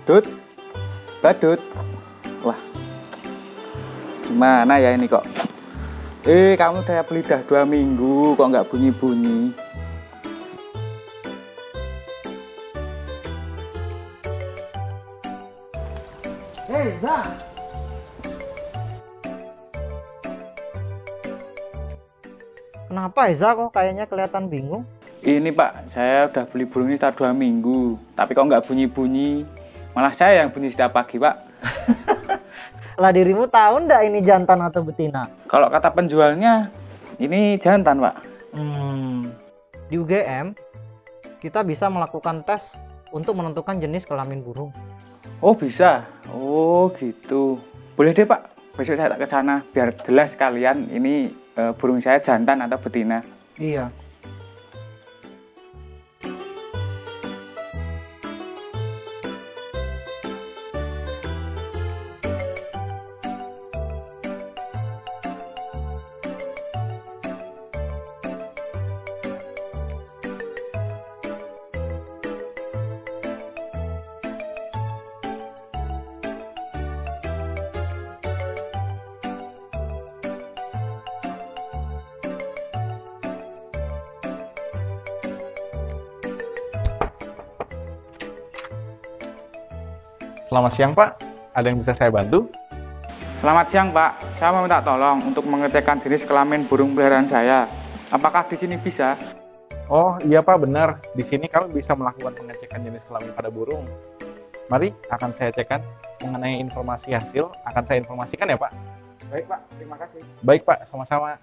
Dut, badut. Wah, gimana ya ini kok? Kamu udah beli dah 2 minggu kok nggak bunyi-bunyi. Za. Kenapa Eza kok kayaknya kelihatan bingung? Ini Pak, saya udah beli burung ini sekitar 2 minggu, tapi kok nggak bunyi-bunyi. Malah saya yang bunyi setiap pagi, Pak. Lah dirimu tahu ndak ini jantan atau betina? Kalau kata penjualnya, ini jantan, Pak. Di UGM, kita bisa melakukan tes untuk menentukan jenis kelamin burung. Oh bisa? Oh gitu. Boleh deh Pak, besok saya tak ke sana biar jelas sekalian ini burung saya jantan atau betina. Iya. Selamat siang Pak, ada yang bisa saya bantu? Selamat siang Pak, saya mau minta tolong untuk mengecekkan jenis kelamin burung peliharaan saya. Apakah di sini bisa? Oh iya Pak, benar. Di sini kami bisa melakukan pengecekan jenis kelamin pada burung. Mari, akan saya cekkan mengenai informasi hasil, akan saya informasikan ya Pak. Baik Pak, terima kasih. Baik Pak, sama-sama.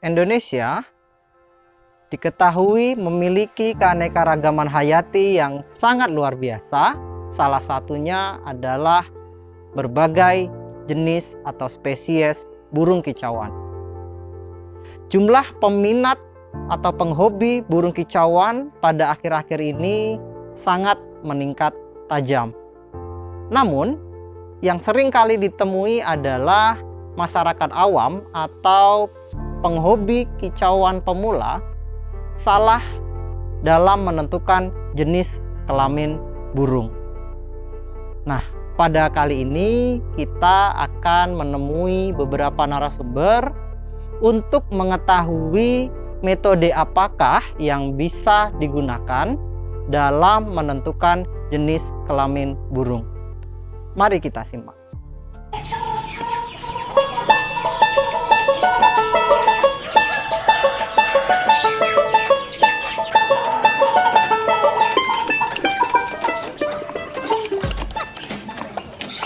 Indonesia diketahui memiliki keanekaragaman hayati yang sangat luar biasa. Salah satunya adalah berbagai jenis atau spesies burung kicauan. Jumlah peminat atau penghobi burung kicauan pada akhir-akhir ini sangat meningkat tajam. Namun, yang sering kali ditemui adalah masyarakat awam atau penghobi kicauan pemula salah dalam menentukan jenis kelamin burung. Nah, pada kali ini kita akan menemui beberapa narasumber untuk mengetahui metode apakah yang bisa digunakan dalam menentukan jenis kelamin burung. Mari kita simak.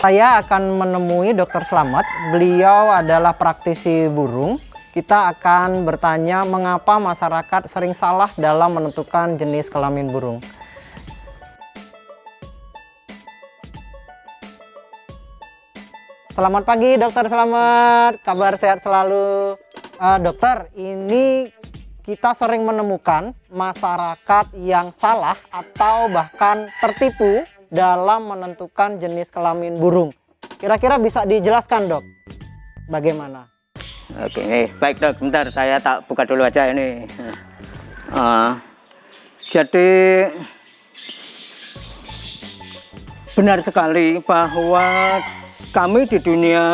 Saya akan menemui Dr. Slamet. Beliau adalah praktisi burung. Kita akan bertanya mengapa masyarakat sering salah dalam menentukan jenis kelamin burung. Selamat pagi Dokter Slamet, kabar sehat selalu. Dokter, ini kita sering menemukan masyarakat yang salah atau bahkan tertipu dalam menentukan jenis kelamin burung. Kira-kira bisa dijelaskan Dok, bagaimana? Oke, baik dok, bentar saya tak buka dulu aja ini. Jadi benar sekali bahwa kami di dunia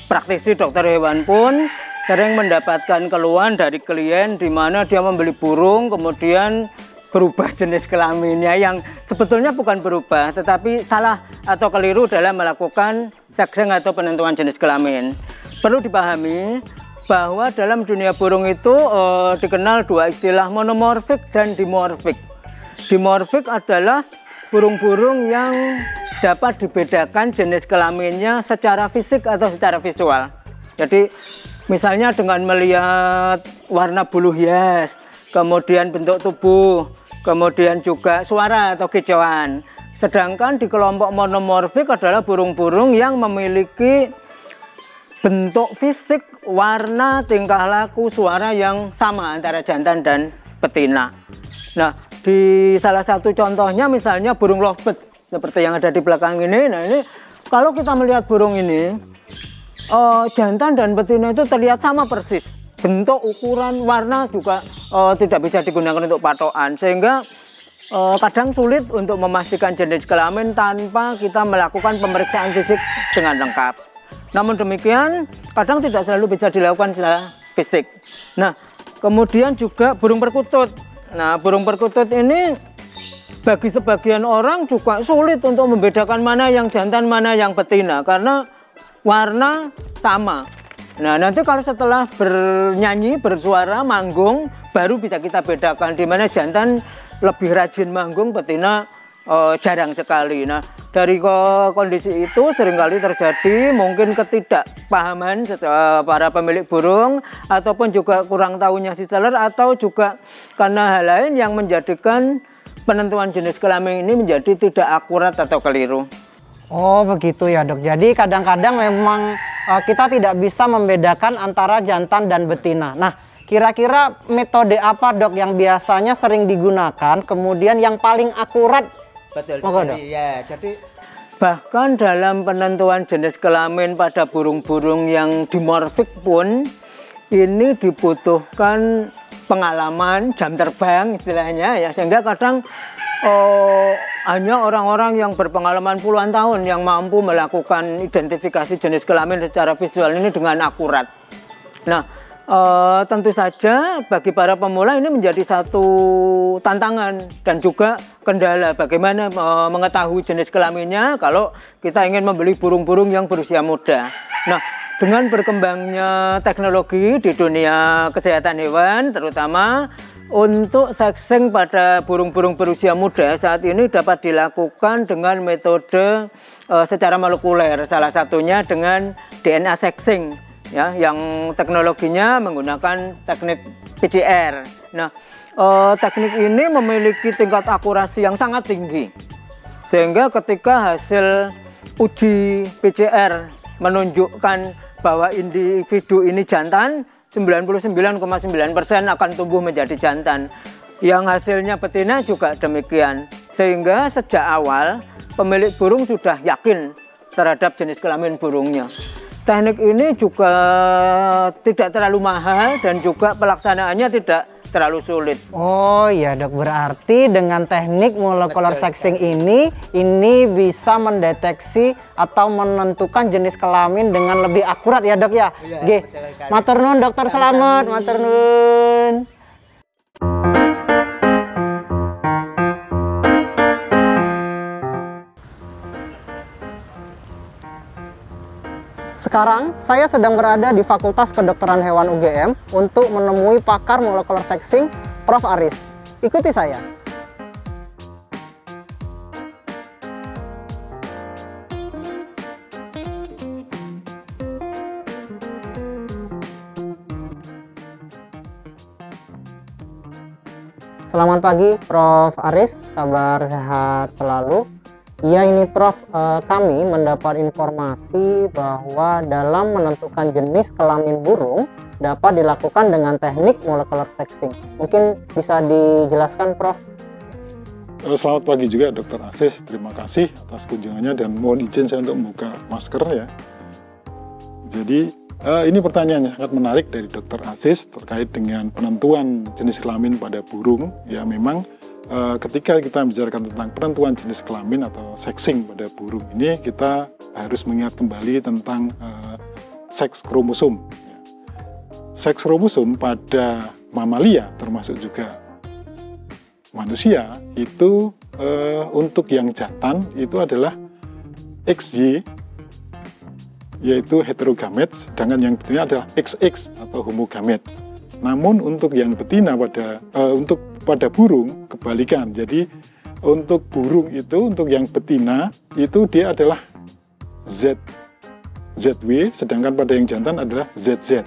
praktisi dokter hewan pun sering mendapatkan keluhan dari klien di mana dia membeli burung kemudian berubah jenis kelaminnya, yang sebetulnya bukan berubah tetapi salah atau keliru dalam melakukan seksing atau penentuan jenis kelamin. Perlu dipahami bahwa dalam dunia burung itu dikenal dua istilah, monomorfik dan dimorfik. Dimorfik adalah burung-burung yang dapat dibedakan jenis kelaminnya secara fisik atau secara visual. Jadi misalnya dengan melihat warna bulu hias, kemudian bentuk tubuh, kemudian juga suara atau kicauan. Sedangkan di kelompok monomorfik adalah burung-burung yang memiliki bentuk fisik, warna, tingkah laku, suara yang sama antara jantan dan betina. Nah, di salah satu contohnya misalnya burung lovebird seperti yang ada di belakang ini. Nah, ini kalau kita melihat burung ini, jantan dan betina itu terlihat sama persis. Bentuk, ukuran, warna juga tidak bisa digunakan untuk patokan, sehingga kadang sulit untuk memastikan jenis kelamin tanpa kita melakukan pemeriksaan fisik dengan lengkap. Namun demikian, kadang tidak selalu bisa dilakukan secara fisik. Nah, kemudian juga burung perkutut. Nah, burung perkutut ini bagi sebagian orang juga sulit untuk membedakan mana yang jantan, mana yang betina, karena warna sama. Nah, nanti kalau setelah bernyanyi, bersuara, manggung, baru bisa kita bedakan di mana jantan lebih rajin manggung, betina jarang sekali. Nah, dari kondisi itu seringkali terjadi mungkin ketidakpahaman para pemilik burung, ataupun juga kurang tahunya si seller, atau juga karena hal lain yang menjadikan penentuan jenis kelamin ini menjadi tidak akurat atau keliru. Oh begitu ya dok. Jadi kadang-kadang memang kita tidak bisa membedakan antara jantan dan betina. Nah, kira-kira metode apa dok yang biasanya sering digunakan, kemudian yang paling akurat? Betul sekali, ya. Jadi bahkan dalam penentuan jenis kelamin pada burung-burung yang dimorfik pun ini dibutuhkan pengalaman, jam terbang istilahnya ya, sehingga kadang hanya orang-orang yang berpengalaman puluhan tahun yang mampu melakukan identifikasi jenis kelamin secara visual ini dengan akurat. Nah, tentu saja bagi para pemula ini menjadi satu tantangan dan juga kendala bagaimana mengetahui jenis kelaminnya kalau kita ingin membeli burung-burung yang berusia muda. Nah, dengan berkembangnya teknologi di dunia kesehatan hewan, terutama untuk seksing pada burung-burung berusia muda saat ini dapat dilakukan dengan metode secara molekuler, salah satunya dengan DNA seksing, ya, yang teknologinya menggunakan teknik PCR. Nah, teknik ini memiliki tingkat akurasi yang sangat tinggi, sehingga ketika hasil uji PCR menunjukkan bahwa individu ini jantan, 99,9% akan tumbuh menjadi jantan. Yang hasilnya betina juga demikian. Sehingga sejak awal pemilik burung sudah yakin terhadap jenis kelamin burungnya. Teknik ini juga tidak terlalu mahal dan juga pelaksanaannya tidak terlalu sulit. Oh iya dok, berarti dengan teknik molecular sexing ini bisa mendeteksi atau menentukan jenis kelamin dengan lebih akurat ya dok ya. Iya, matur nuwun dokter, selamat, matur nuwun. Sekarang saya sedang berada di Fakultas Kedokteran Hewan UGM untuk menemui pakar molecular sexing, Prof. Aris. Ikuti saya. Selamat pagi, Prof. Aris. Kabar sehat selalu? Ya ini Prof, kami mendapat informasi bahwa dalam menentukan jenis kelamin burung dapat dilakukan dengan teknik molecular sexing. Mungkin bisa dijelaskan Prof? Selamat pagi juga Dr. Aziz, terima kasih atas kunjungannya dan mohon izin saya untuk membuka masker ya. Jadi Ini pertanyaan yang sangat menarik dari Dr. Aziz terkait dengan penentuan jenis kelamin pada burung. Ya memang ketika kita membicarakan tentang penentuan jenis kelamin atau sexing pada burung ini, kita harus mengingat kembali tentang seks kromosom. Seks kromosom pada mamalia termasuk juga manusia itu untuk yang jantan itu adalah XY, yaitu heterogamet, sedangkan yang betina adalah XX atau homogamet. Namun untuk yang betina pada burung kebalikan. Jadi untuk burung itu, untuk yang betina itu dia adalah ZW, sedangkan pada yang jantan adalah ZZ.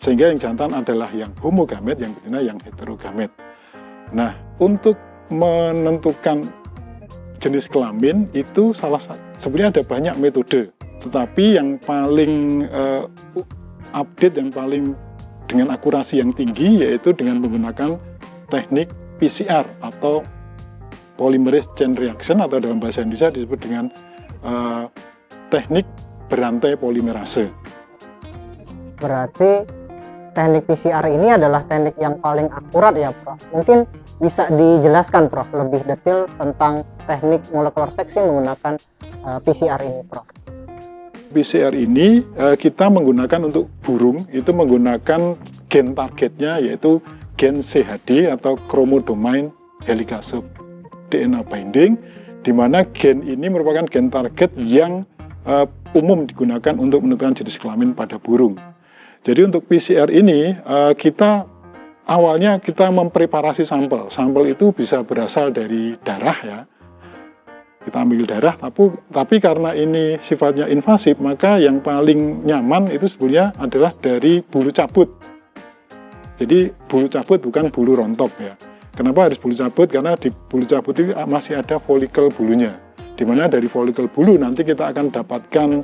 Sehingga yang jantan adalah yang homogamet, yang betina yang heterogamet. Nah, untuk menentukan jenis kelamin itu sebenarnya ada banyak metode. Tetapi yang paling update, yang paling dengan akurasi yang tinggi yaitu dengan menggunakan teknik PCR atau polymerase chain reaction, atau dalam bahasa Indonesia disebut dengan teknik berantai polimerase. Berarti teknik PCR ini adalah teknik yang paling akurat ya, Prof. Mungkin bisa dijelaskan, Prof, lebih detail tentang teknik molecular sexing menggunakan PCR ini, Prof. PCR ini kita menggunakan untuk burung itu menggunakan gen targetnya yaitu gen CHD atau chromodomain helicase DNA binding, di mana gen ini merupakan gen target yang umum digunakan untuk menentukan jenis kelamin pada burung. Jadi untuk PCR ini awalnya kita mempreparasi sampel. Sampel itu bisa berasal dari darah ya. Kita ambil darah, tapi karena ini sifatnya invasif, maka yang paling nyaman itu sebenarnya adalah dari bulu cabut. Jadi bulu cabut bukan bulu rontok ya. Kenapa harus bulu cabut? Karena di bulu cabut itu masih ada folikel bulunya. Di mana dari folikel bulu nanti kita akan dapatkan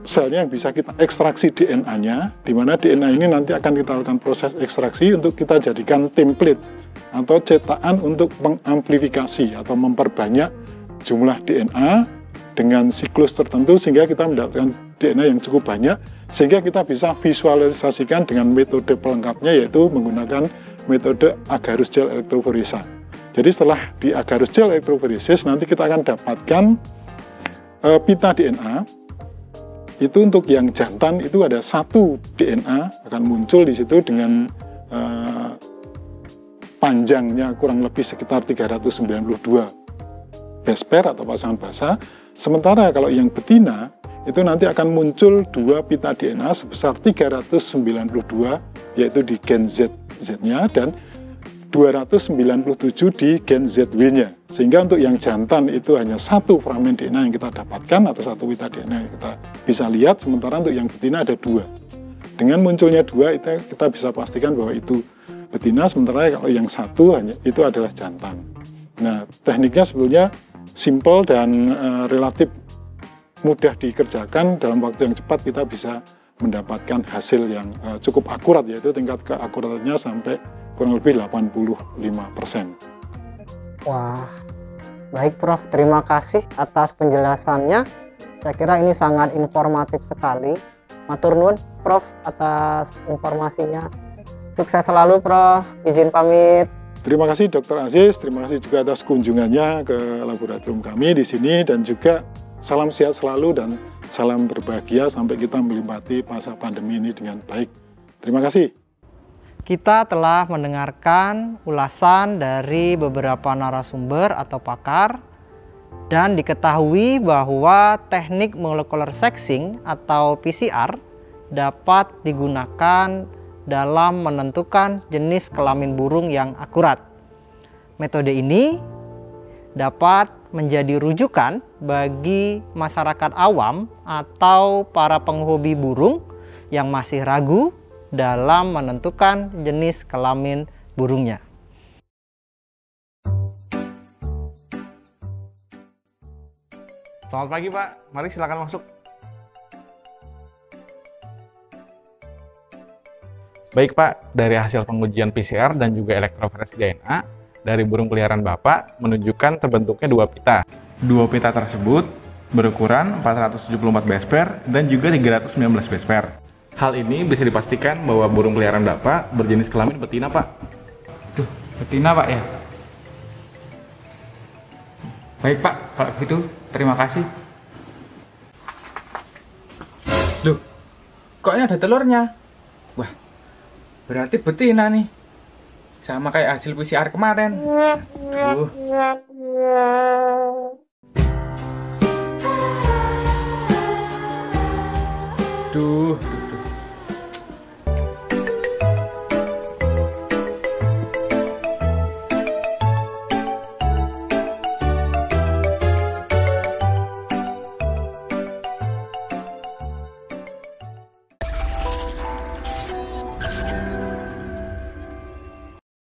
selnya yang bisa kita ekstraksi DNA-nya, di mana DNA ini nanti akan kita lakukan proses ekstraksi untuk kita jadikan template atau cetakan untuk mengamplifikasi atau memperbanyak jumlah DNA dengan siklus tertentu sehingga kita mendapatkan DNA yang cukup banyak, sehingga kita bisa visualisasikan dengan metode pelengkapnya yaitu menggunakan metode agarose gel electrophoresis. Jadi setelah di agarose gel electrophoresis nanti kita akan dapatkan pita DNA. Itu untuk yang jantan itu ada satu DNA akan muncul di situ dengan panjangnya kurang lebih sekitar 392 base pair atau pasangan basa. Sementara kalau yang betina itu nanti akan muncul dua pita DNA sebesar 392 yaitu di gen ZZ-nya dan 297 di gen ZW-nya. Sehingga untuk yang jantan itu hanya satu fragmen DNA yang kita dapatkan atau satu pita DNA yang kita bisa lihat, sementara untuk yang betina ada dua. Dengan munculnya dua itu kita bisa pastikan bahwa itu betina, sementara kalau yang satu hanya itu adalah jantan. Nah, tekniknya sebetulnya simple dan relatif mudah dikerjakan. Dalam waktu yang cepat kita bisa mendapatkan hasil yang cukup akurat, yaitu tingkat keakuratannya sampai kurang lebih 85%. Wah, baik Prof, terima kasih atas penjelasannya. Saya kira ini sangat informatif sekali. Matur nuwun Prof atas informasinya. Sukses selalu Prof, izin pamit. Terima kasih Dr. Aziz, terima kasih juga atas kunjungannya ke laboratorium kami di sini, dan juga salam sehat selalu dan salam berbahagia sampai kita melewati masa pandemi ini dengan baik. Terima kasih. Kita telah mendengarkan ulasan dari beberapa narasumber atau pakar, dan diketahui bahwa teknik molecular sexing atau PCR dapat digunakan dalam menentukan jenis kelamin burung yang akurat. Metode ini dapat menjadi rujukan bagi masyarakat awam atau para penghobi burung yang masih ragu dalam menentukan jenis kelamin burungnya. Selamat pagi Pak, mari silakan masuk. Baik Pak, dari hasil pengujian PCR dan juga elektroforensik DNA dari burung peliharaan Bapak menunjukkan terbentuknya dua pita. Dua pita tersebut berukuran 474 besper dan juga 319 besper. Hal ini bisa dipastikan bahwa burung peliharaan Bapak berjenis kelamin betina, Pak. Duh, betina Pak ya? Baik Pak, kalau begitu terima kasih. Loh, kok ini ada telurnya? Wah, berarti betina nih. Sama kayak hasil PCR kemarin. Aduh.